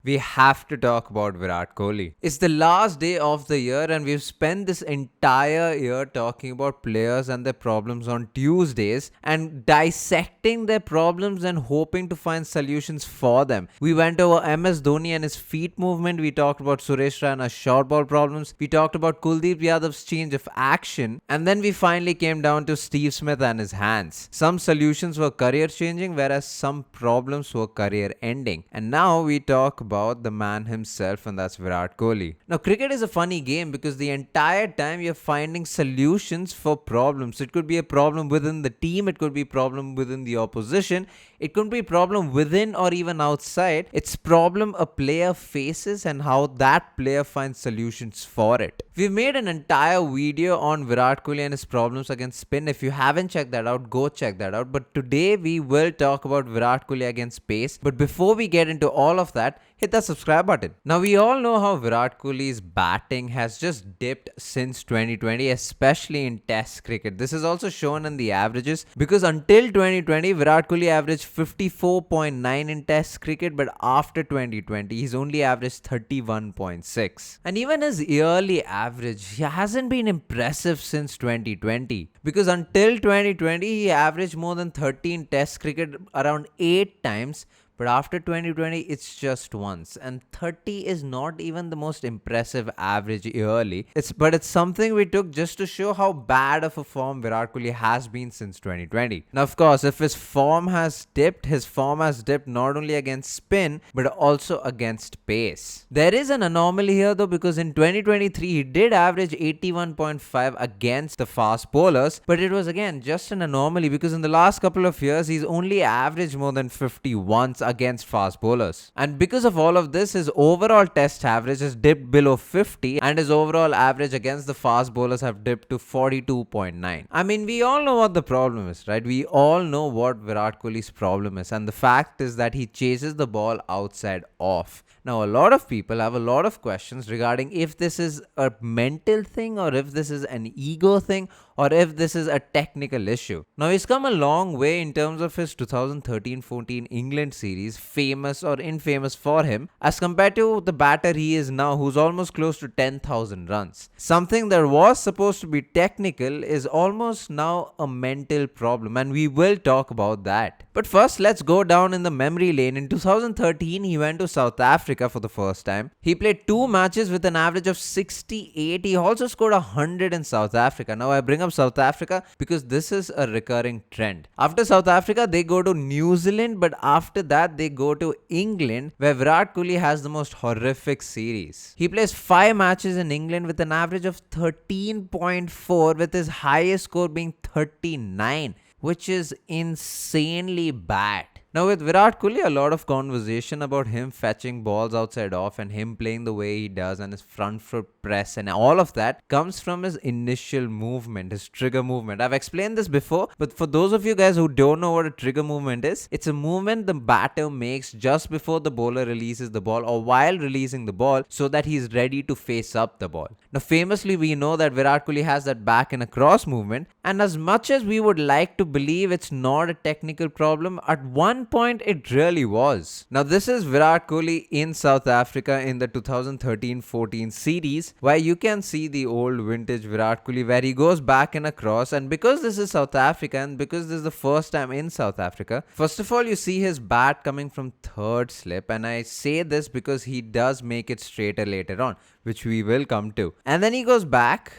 We have to talk about Virat Kohli. It's the last day of the year, and we've spent this entire year talking about players and their problems on Tuesdays and dissecting their problems and hoping to find solutions for them. We went over MS Dhoni and his feet movement. We talked about Suresh Raina's short ball problems. We talked about Kuldeep Yadav's change of action. And then we finally came down to Steve Smith and his hands. Some solutions were career changing, whereas some problems were career ending. And now we talk about the man himself, and that's Virat Kohli. Now, cricket is a funny game because the entire time you're finding solutions for problems. It could be a problem within the team, it could be a problem within the opposition, it could be a problem within or even outside. It's problem a player faces and how that player finds solutions for it. We've made an entire video on Virat Kohli and his problems against spin. If you haven't checked that out, go check that out. But today we will talk about Virat Kohli against pace. But before we get into all of that, hit that subscribe button. Now, we all know how Virat Kohli's batting has just dipped since 2020, especially in Test cricket. This is also shown in the averages because until 2020, Virat Kohli averaged 54.9 in Test cricket, but after 2020, he's only averaged 31.6. And even his yearly average hasn't been impressive since 2020 because until 2020, he averaged more than 13 Test cricket around 8 times. But after 2020, it's just once. And 30 is not even the most impressive average yearly. It's something we took just to show how bad of a form Virat Kohli has been since 2020. Now, of course, if his form has dipped not only against spin, but also against pace. There is an anomaly here though, because in 2023, he did average 81.5 against the fast bowlers. But it was again just an anomaly because in the last couple of years, he's only averaged more than 50 once against fast bowlers. And because of all of this, his overall test average has dipped below 50 and his overall average against the fast bowlers have dipped to 42.9. I mean, we all know what the problem is, right? We all know what Virat Kohli's problem is, and the fact is that he chases the ball outside off. Now, a lot of people have a lot of questions regarding if this is a mental thing or if this is an ego thing or if this is a technical issue. Now, he's come a long way in terms of his 2013-14 England series, famous or infamous for him, as compared to the batter he is now, who's almost close to 10,000 runs. Something that was supposed to be technical is almost now a mental problem, and we will talk about that. But first, let's go down in the memory lane. In 2013, he went to South Africa for the first time. He played 2 matches with an average of 68. He also scored 100 in South Africa. Now, I bring up South Africa because this is a recurring trend. After South Africa, they go to New Zealand, but after that, they go to England, where Virat Kohli has the most horrific series. He plays 5 matches in England with an average of 13.4, with his highest score being 39, which is insanely bad. Now, with Virat Kohli, a lot of conversation about him fetching balls outside off and him playing the way he does and his front foot press and all of that comes from his initial movement, his trigger movement. I've explained this before, but for those of you guys who don't know what a trigger movement is, it's a movement the batter makes just before the bowler releases the ball or while releasing the ball so that he's ready to face up the ball. Now, famously, we know that Virat Kohli has that back and across movement, and as much as we would like to believe it's not a technical problem, at one point it really was. Now, this is Virat Kohli in South Africa in the 2013-14 series, where you can see the old vintage Virat Kohli where he goes back and across. And because this is South Africa and because this is the first time in South Africa, first of all, you see his bat coming from third slip, and I say this because he does make it straighter later on, which we will come to. And then he goes back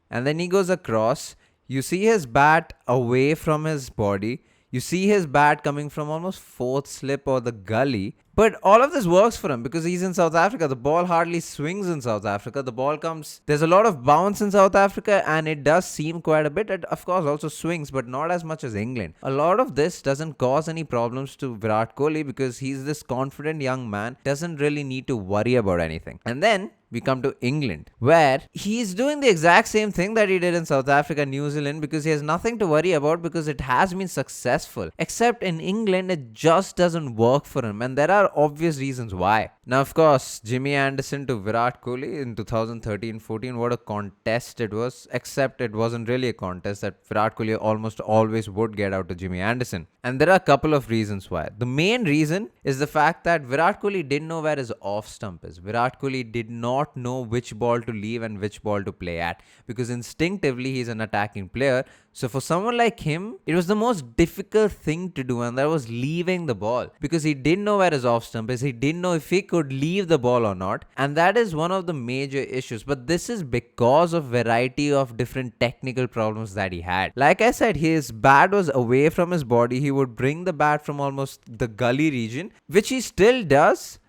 and then he goes across. You see his bat away from his body. You see his bat coming from almost fourth slip or the gully. But all of this works for him because he's in South Africa. The ball hardly swings in South Africa. The ball comes... There's a lot of bounce in South Africa and it does seem quite a bit. It, of course, also swings, but not as much as England. A lot of this doesn't cause any problems to Virat Kohli because he's this confident young man. Doesn't really need to worry about anything. And then we come to England, where he's doing the exact same thing that he did in South Africa, New Zealand, because he has nothing to worry about because it has been successful. Except in England, it just doesn't work for him, and there are obvious reasons why. Now, of course, Jimmy Anderson to Virat Kohli in 2013-14, what a contest it was, except it wasn't really a contest, that Virat Kohli almost always would get out to Jimmy Anderson. And there are a couple of reasons why. The main reason is the fact that Virat Kohli didn't know where his off stump is. Virat Kohli did not know which ball to leave and which ball to play at, because instinctively he's an attacking player. So for someone like him, it was the most difficult thing to do, and that was leaving the ball, because he didn't know where his off stump is. He didn't know if he could leave the ball or not, and that is one of the major issues. But this is because of variety of different technical problems that he had. Like I said, his bat was away from his body. He would bring the bat from almost the gully region, which he still does,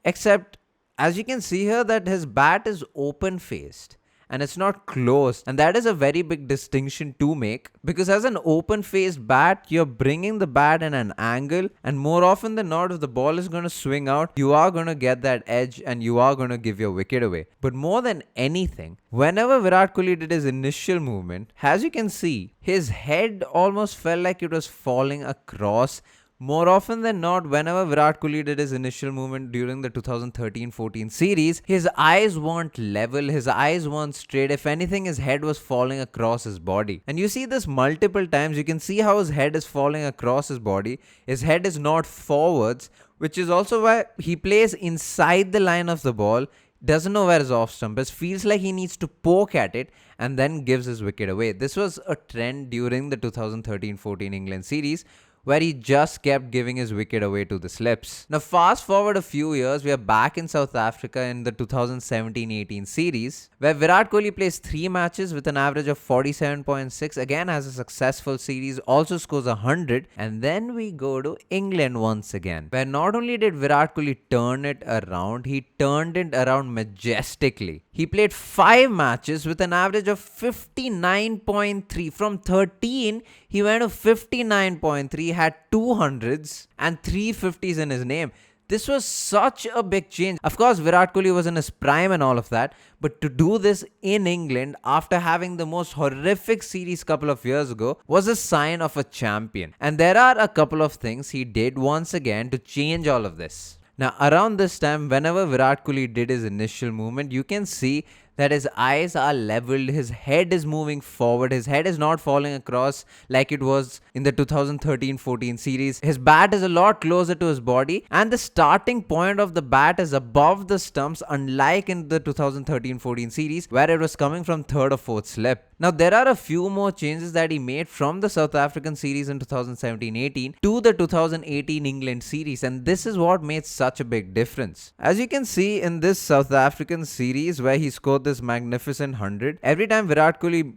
except as you can see here that his bat is open faced and it's not closed, and that is a very big distinction to make, because as an open faced bat, you're bringing the bat in an angle, and more often than not, if the ball is going to swing out, you are going to get that edge and you are going to give your wicket away. But more than anything, whenever Virat Kohli did his initial movement, as you can see, his head almost felt like it was falling across. More often than not, whenever Virat Kohli did his initial movement during the 2013-14 series, his eyes weren't level, his eyes weren't straight. If anything, his head was falling across his body. And you see this multiple times. You can see how his head is falling across his body. His head is not forwards, which is also why he plays inside the line of the ball, doesn't know where his off stump is, feels like he needs to poke at it, and then gives his wicket away. This was a trend during the 2013-14 England series, where he just kept giving his wicket away to the slips. Now fast forward a few years, we are back in South Africa in the 2017-18 series, where Virat Kohli plays 3 matches with an average of 47.6, again has a successful series, also scores 100, and then we go to England once again, where not only did Virat Kohli turn it around, he turned it around majestically. He played 5 matches with an average of 59.3. From 13, he went to 59.3, had 200s and 350s in his name. This was such a big change. Of course, Virat Kohli was in his prime and all of that, but to do this in England after having the most horrific series couple of years ago was a sign of a champion. And there are a couple of things he did once again to change all of this. Now, around this time, whenever Virat Kohli did his initial movement, you can see that his eyes are leveled, his head is moving forward, his head is not falling across like it was in the 2013-14 series. His bat is a lot closer to his body, and the starting point of the bat is above the stumps, unlike in the 2013-14 series where it was coming from 3rd or 4th slip. Now, there are a few more changes that he made from the South African series in 2017-18 to the 2018 England series, and this is what made such a big difference. As you can see in this South African series where he scored this magnificent 100, every time Virat Kohli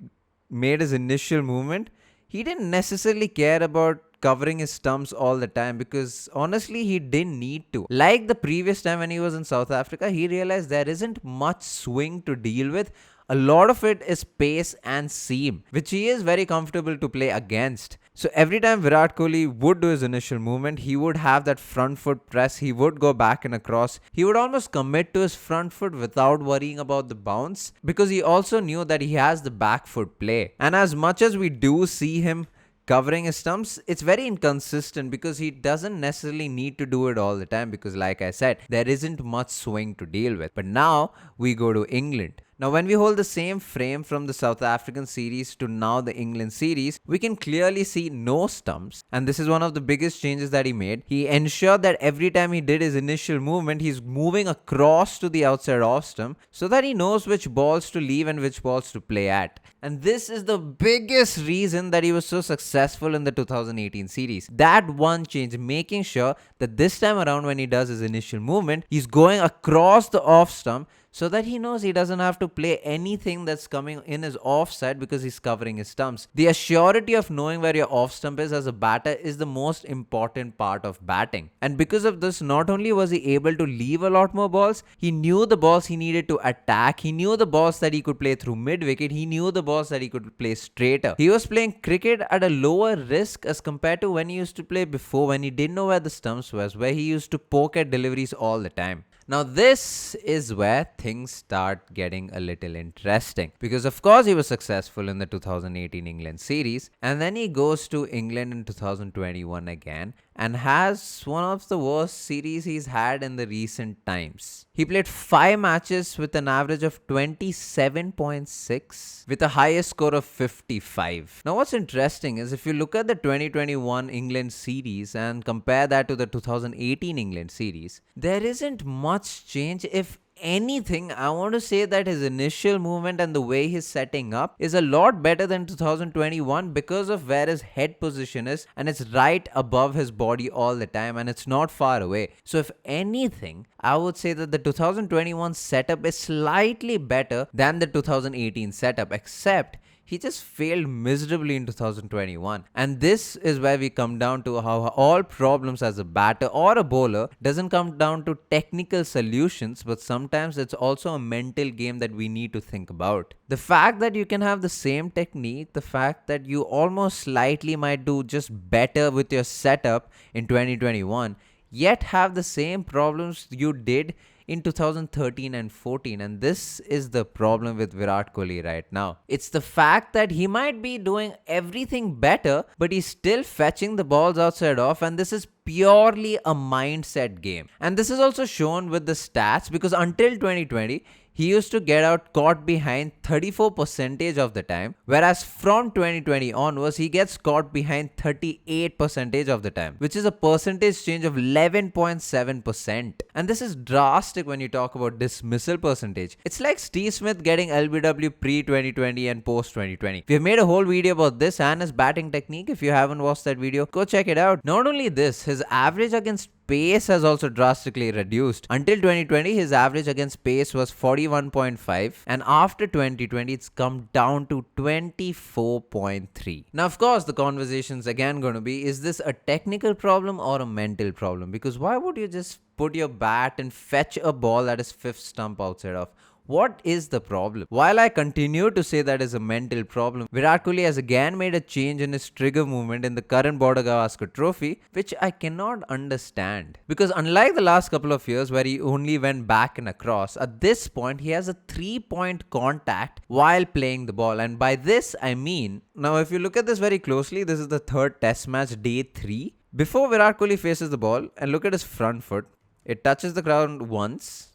made his initial movement, he didn't necessarily care about covering his stumps all the time, because honestly he didn't need to. Like the previous time when he was in South Africa, he realized there isn't much swing to deal with. A lot of it is pace and seam, which he is very comfortable to play against. So every time Virat Kohli would do his initial movement, he would have that front foot press, he would go back and across, he would almost commit to his front foot without worrying about the bounce, because he also knew that he has the back foot play. And as much as we do see him covering his stumps, it's very inconsistent, because he doesn't necessarily need to do it all the time, because like I said, there isn't much swing to deal with. But now we go to England. Now, when we hold the same frame from the South African series to now the England series, we can clearly see no stumps. And this is one of the biggest changes that he made. He ensured that every time he did his initial movement, he's moving across to the outside off stump, so that he knows which balls to leave and which balls to play at. And this is the biggest reason that he was so successful in the 2018 series. That one change, making sure that this time around when he does his initial movement, he's going across the off stump, so that he knows he doesn't have to play anything that's coming in his offside, because he's covering his stumps. The assurity of knowing where your off stump is as a batter is the most important part of batting. And because of this, not only was he able to leave a lot more balls, he knew the balls he needed to attack, he knew the balls that he could play through mid-wicket, he knew the balls that he could play straighter. He was playing cricket at a lower risk as compared to when he used to play before, when he didn't know where the stumps was, where he used to poke at deliveries all the time. Now, this is where things start getting a little interesting because, of course, he was successful in the 2018 England series, and then he goes to England in 2021 again and has one of the worst series he's had in the recent times. He played 5 matches with an average of 27.6 with a highest score of 55. Now, what's interesting is if you look at the 2021 England series and compare that to the 2018 England series, there isn't much change. If anything, I want to say that his initial movement and the way he's setting up is a lot better than 2021 because of where his head position is, and it's right above his body all the time and it's not far away. So if anything, I would say that the 2021 setup is slightly better than the 2018 setup, except he just failed miserably in 2021. And this is where we come down to how all problems as a batter or a bowler doesn't come down to technical solutions, but sometimes it's also a mental game that we need to think about. The fact that you can have the same technique, the fact that you almost slightly might do just better with your setup in 2021, yet have the same problems you did in 2013 and 14, and this is the problem with Virat Kohli right now. It's the fact that he might be doing everything better, but he's still fetching the balls outside off, and this is purely a mindset game. And this is also shown with the stats because until 2020, he used to get out caught behind 34% of the time, whereas from 2020 onwards, he gets caught behind 38% of the time, which is a percentage change of 11.7%. And this is drastic when you talk about dismissal percentage. It's like Steve Smith getting LBW pre-2020 and post-2020. We've made a whole video about this and his batting technique. If you haven't watched that video, go check it out. Not only this, his average against pace has also drastically reduced. Until 2020, his average against pace was 41.5, and after 2020, it's come down to 24.3. Now, of course, the conversation's again going to be, is this a technical problem or a mental problem? Because why would you just put your bat and fetch a ball that is fifth stump outside of? What is the problem? While I continue to say that is a mental problem, Virat Kohli has again made a change in his trigger movement in the current Border Gavaskar Trophy, which I cannot understand. Because unlike the last couple of years where he only went back and across, at this point he has a 3-point contact while playing the ball. And by this I mean, now if you look at this very closely, this is the third test match, day 3. Before Virat Kohli faces the ball and look at his front foot, it touches the ground once.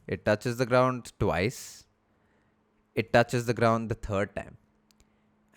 It touches the ground twice. It touches the ground the third time.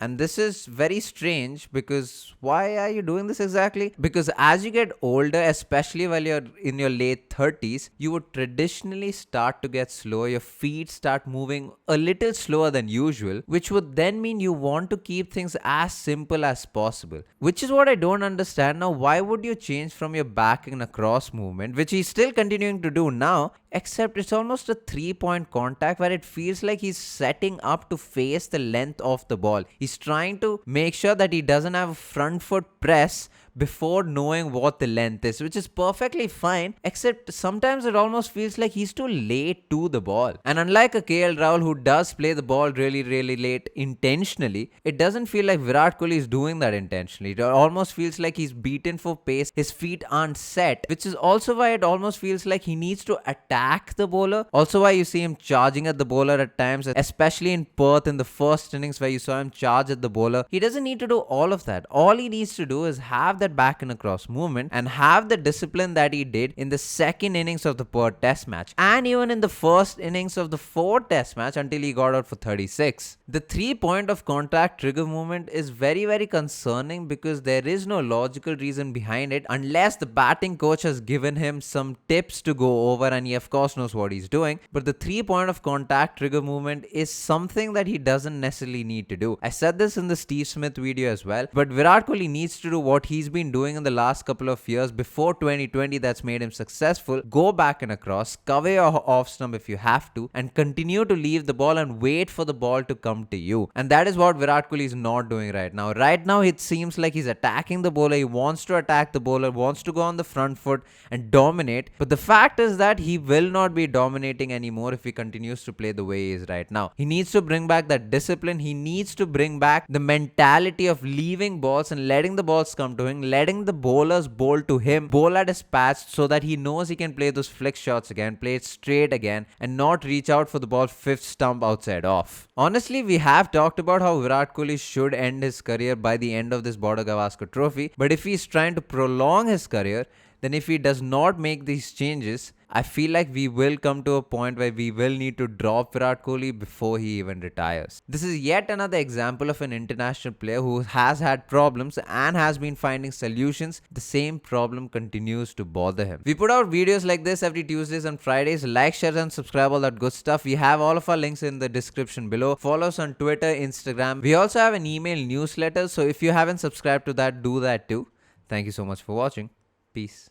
And this is very strange because why are you doing this exactly? Because as you get older, especially while you're in your late 30s, you would traditionally start to get slower. Your feet start moving a little slower than usual, which would then mean you want to keep things as simple as possible. Which is what I don't understand now. Why would you change from your back and across movement, which he's still continuing to do now, except it's almost a 3-point contact where it feels like he's setting up to face the length of the ball. He's trying to make sure that he doesn't have a front foot press before knowing what the length is, which is perfectly fine, except sometimes it almost feels like he's too late to the ball. And unlike a KL Rahul who does play the ball really, really late intentionally, it doesn't feel like Virat Kohli is doing that intentionally. It almost feels like he's beaten for pace. His feet aren't set, which is also why it almost feels like he needs to attack the bowler. Also why you see him charging at the bowler at times, especially in Perth in the first innings where you saw him charge at the bowler. He doesn't need to do all of that. All he needs to do is have that back and across movement and have the discipline that he did in the second innings of the Perth test match and even in the first innings of the fourth test match until he got out for 36. The 3-point of contact trigger movement is very, very concerning because there is no logical reason behind it unless the batting coach has given him some tips to go over and he of course knows what he's doing. But the 3-point of contact trigger movement is something that he doesn't necessarily need to do. I said this in the Steve Smith video as well, but Virat Kohli needs to do what he's been doing in the last couple of years before 2020 that's made him successful. Go back and across, cover your off stump if you have to, and continue to leave the ball and wait for the ball to come to you. And that is what Virat Kohli is not doing right now. Right now it seems like he's attacking the bowler. He wants to attack the bowler, wants to go on the front foot and dominate. But the fact is that he will not be dominating anymore if he continues to play the way he is right now. He needs to bring back that discipline. He needs to bring back the mentality of leaving balls and letting the balls come to him, bowling, letting the bowlers bowl to him, bowl at his patch so that he knows he can play those flick shots again, play it straight again, and not reach out for the ball fifth stump outside off. Honestly, we have talked about how Virat Kohli should end his career by the end of this Border Gavaskar trophy, but if he's trying to prolong his career, then if he does not make these changes, I feel like we will come to a point where we will need to drop Virat Kohli before he even retires. This is yet another example of an international player who has had problems and has been finding solutions. The same problem continues to bother him. We put out videos like this every Tuesdays and Fridays. Like, share and subscribe, all that good stuff. We have all of our links in the description below. Follow us on Twitter, Instagram. We also have an email newsletter, so if you haven't subscribed to that, do that too. Thank you so much for watching. Peace.